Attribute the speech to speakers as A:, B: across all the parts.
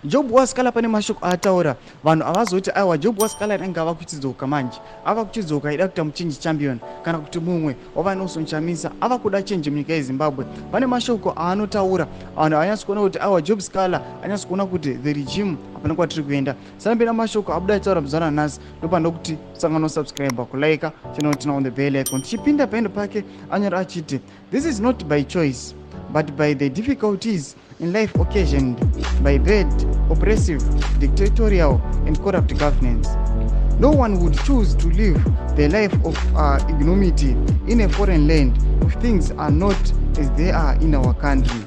A: Job wasikala pane mashoko ataura vanhu avazoti aiwa Job wasikala anenge ava kuchidzoka manje ava kuchidzoka ida kuita muchinji champion kana kuti mumwe wavanosonshamisa ava kuda chenji munyika yeZimbabwe. Pane mashoko aanotaura vanhu avanyatsi kuona kuti aiwa Job Sikhala anyatsi kuona kuti the regime hapana kwatiri kuenda. Sanapenda mashoko abuda achitaura muzana nhasi nopanda kuti sangano subscribe kulike chinotina on the bell icon. Tichipinda paendo pake anyora achiti this is not by choice but by the difficulties in life occasioned by bad, oppressive, dictatorial and corrupt governance. No one would choose to live the life of ignominy in a foreign land if things are not as they are in our country.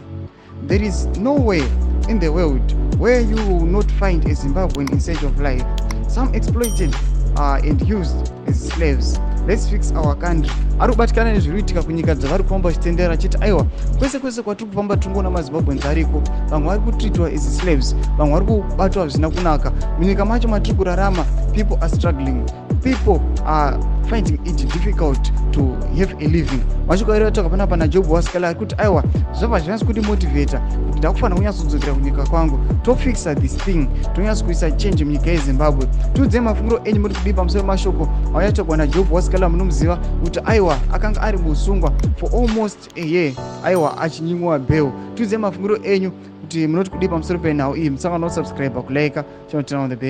A: There is nowhere in the world where you will not find a Zimbabwean in search of life, some exploited and used as slaves. Let's fix our country. Ari kubatikana nezvinoitika kunyika dzavari kufamba vachitendera achiti aiwa kwese kwese kwatiri kufamba tingoona maZimbabweans ariko, vamwe vari kutreatwa as slaves, vamwe vari kubatwa zvisina kunaka. Munyika macho matiri kurarama, people are struggling, people are finding it difficult to have a living. Mashoko ari atoka pana pana Job wasikala ari kuti aiwa zvabva zvinatsi kuti motivate kuti ndakufanira kunyatsodzokera kunyika kwangu tofixa this thing, tonyatsa kuisa change munyika yeZimbabwe. Tiudze mafungiro enyu muri kudii pamusoro mashoko auyatogwa naJob wasikala munomuziva kuti aiwa akanga ari musungwa for almost a year aiwa achinyimwa bail. Tiudze mafungiro enyu kuti munoti kudii pamusoro penhau iyi. Musangano subscribe kulike channel on the bell.